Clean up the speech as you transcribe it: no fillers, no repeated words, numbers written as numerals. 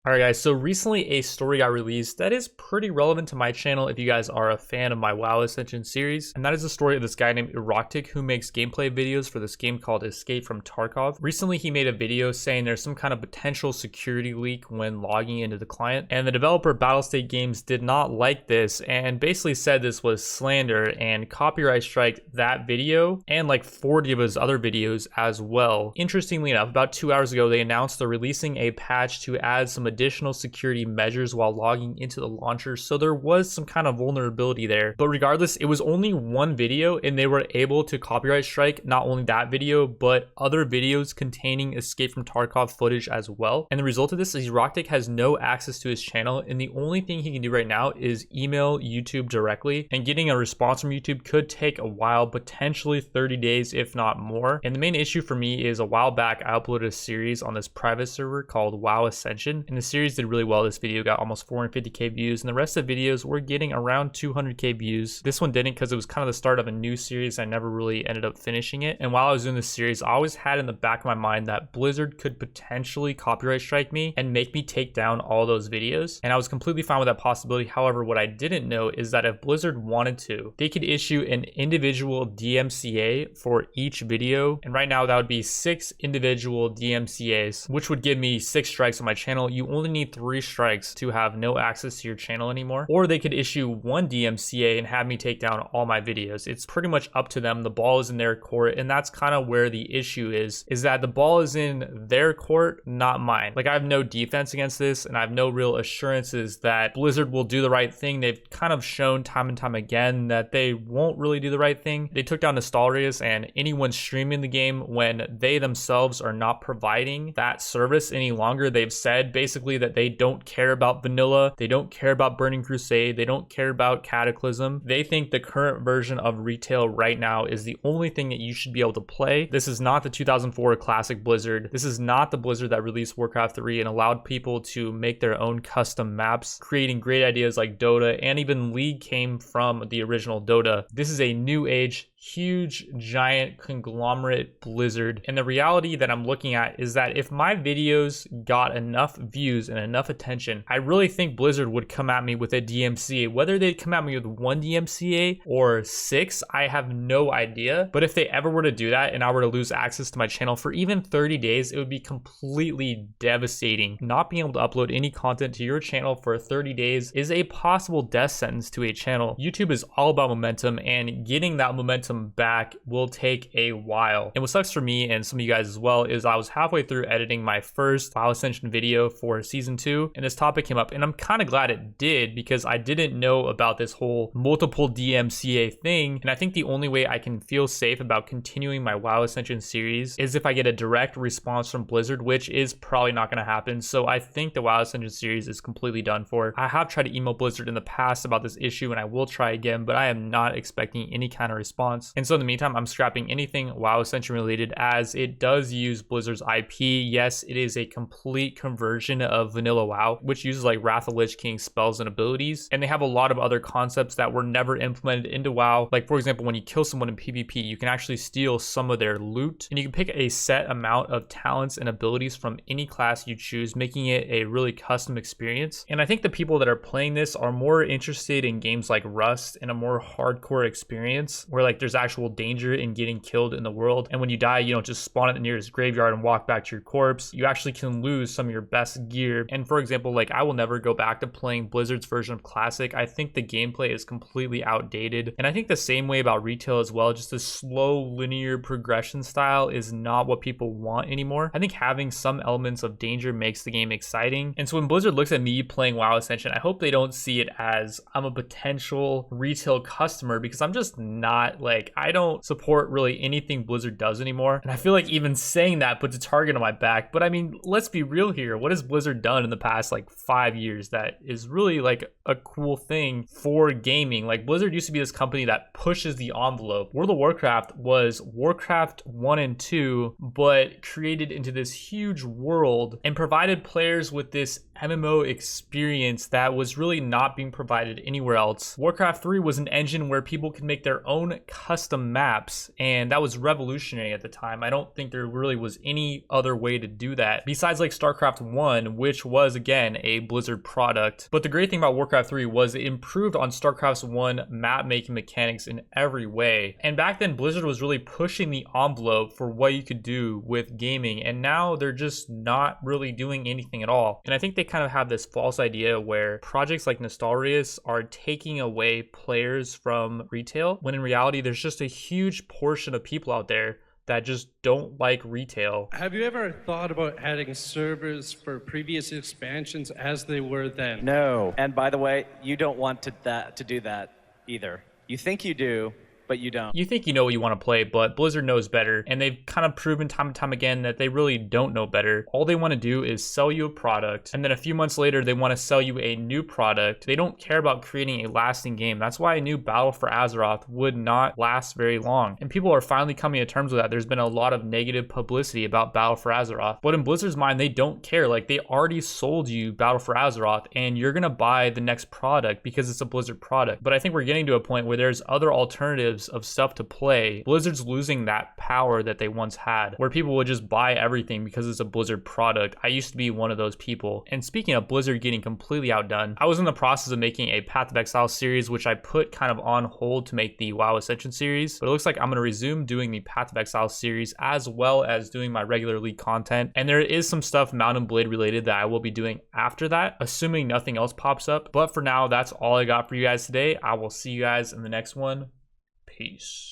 Alright guys, so recently a story got released that is pretty relevant to my channel if you guys are a fan of my WoW Ascension series, and that is the story of this guy named Eroctic who makes gameplay videos for this game called Escape from Tarkov. Recently he made a video saying there's some kind of potential security leak when logging into the client, and the developer Battlestate Games did not like this and basically said this was slander and copyright strike that video and like 40 of his other videos as well. Interestingly enough, about 2 hours ago they announced they're releasing a patch to add some additional security measures while logging into the launcher, so there was some kind of vulnerability there. But regardless, it was only one video and they were able to copyright strike not only that video but other videos containing Escape from Tarkov footage as well. And the result of this is Eroctic has no access to his channel, and the only thing he can do right now is email YouTube directly, and getting a response from YouTube could take a while, potentially 30 days if not more. And the main issue for me is a while back I uploaded a series on this private server called WoW Ascension, and the series did really well. This video got almost 450k views, and the rest of the videos were getting around 200k views. This one didn't because it was kind of the start of a new series. I never really ended up finishing it, and while I was doing this series I always had in the back of my mind that Blizzard could potentially copyright strike me and make me take down all those videos, and I was completely fine with that possibility. However, what I didn't know is that if Blizzard wanted to, they could issue an individual DMCA for each video, and right now that would be 6 individual DMCAs, which would give me 6 strikes on my channel. You only need 3 strikes to have no access to your channel anymore. Or they could issue 1 DMCA and have me take down all my videos. It's pretty much up to them. The ball is in their court, and that's kind of where the issue is that the ball is in their court, not mine. Like, I have no defense against this, and I have no real assurances that Blizzard will do the right thing. They've kind of shown time and time again that they won't really do the right thing. They took down Nostalrius and anyone streaming the game when they themselves are not providing that service any longer. They've said basically that they don't care about vanilla, they don't care about Burning Crusade, they don't care about Cataclysm. They think the current version of retail right now is the only thing that you should be able to play. This is not the 2004 classic Blizzard. This is not the Blizzard that released Warcraft 3 and allowed people to make their own custom maps, creating great ideas like Dota, and even League came from the original Dota. This is a new age, huge, giant conglomerate Blizzard, and the reality that I'm looking at is that if my videos got enough views and enough attention, I really think Blizzard would come at me with a DMCA. Whether they'd come at me with 1 DMCA or 6, I have no idea. But if they ever were to do that and I were to lose access to my channel for even 30 days, it would be completely devastating. Not being able to upload any content to your channel for 30 days is a possible death sentence to a channel. YouTube is all about momentum, and getting that momentum back will take a while. And what sucks for me and some of you guys as well is I was halfway through editing my first WoW Ascension video for season 2, and this topic came up, and I'm kind of glad it did because I didn't know about this whole multiple DMCA thing. And I think the only way I can feel safe about continuing my WoW Ascension series is if I get a direct response from Blizzard, which is probably not going to happen. So I think the WoW Ascension series is completely done for. I have tried to email Blizzard in the past about this issue, and I will try again, but I am not expecting any kind of response. And so in the meantime, I'm scrapping anything WoW Ascension related, as it does use Blizzard's IP. Yes, it is a complete conversion of vanilla WoW, which uses like Wrath of Lich King spells and abilities, and they have a lot of other concepts that were never implemented into WoW. Like, for example, when you kill someone in PvP, you can actually steal some of their loot, and you can pick a set amount of talents and abilities from any class you choose, making it a really custom experience. And I think the people that are playing this are more interested in games like Rust and a more hardcore experience where like there's actual danger in getting killed in the world, and when you die you don't just spawn at the nearest graveyard and walk back to your corpse. You actually can lose some of your best gear. And for example, like, I will never go back to playing Blizzard's version of Classic. I think the gameplay is completely outdated, and I think the same way about retail as well. Just the slow linear progression style is not what people want anymore. I think having some elements of danger makes the game exciting. And so when Blizzard looks at me playing WoW Ascension, I hope they don't see it as I'm a potential retail customer, because I'm just not. Like, I don't support really anything Blizzard does anymore, and I feel like even saying that puts a target on my back. But I mean, let's be real here. What has Blizzard done in the past like 5 years that is really like a cool thing for gaming? Like, Blizzard used to be this company that pushes the envelope. World of Warcraft was Warcraft 1 and 2, but created into this huge world and provided players with this MMO experience that was really not being provided anywhere else. Warcraft 3 was an engine where people could make their own custom maps, and that was revolutionary at the time. I don't think there really was any other way to do that besides like StarCraft 1, which was again a Blizzard product. But the great thing about Warcraft 3 was it improved on StarCraft's 1 map making mechanics in every way. And back then Blizzard was really pushing the envelope for what you could do with gaming, and now they're just not really doing anything at all. And I think they kind of have this false idea where projects like Nostalrius are taking away players from retail, when in reality there's just a huge portion of people out there that just don't like retail. Have you ever thought about adding servers for previous expansions as they were then? No. And by the way, you don't want to do that either. You think you do, but you don't. You think you know what you want to play, but Blizzard knows better, and they've kind of proven time and time again that they really don't know better. All they want to do is sell you a product, and then a few months later they want to sell you a new product. They don't care about creating a lasting game. That's why a new Battle for Azeroth would not last very long, and people are finally coming to terms with that. There's been a lot of negative publicity about Battle for Azeroth, but in Blizzard's mind they don't care. Like, they already sold you Battle for Azeroth, and you're gonna buy the next product because it's a Blizzard product. But I think we're getting to a point where there's other alternatives of stuff to play. Blizzard's losing that power that they once had, where people would just buy everything because it's a Blizzard product. I used to be one of those people. And speaking of Blizzard getting completely outdone, I was in the process of making a Path of Exile series, which I put kind of on hold to make the WoW Ascension series, but it looks like I'm going to resume doing the Path of Exile series as well as doing my regular League content. And there is some stuff Mount and Blade related that I will be doing after that, assuming nothing else pops up. But for now, that's all I got for you guys today. I will see you guys in the next one. Peace.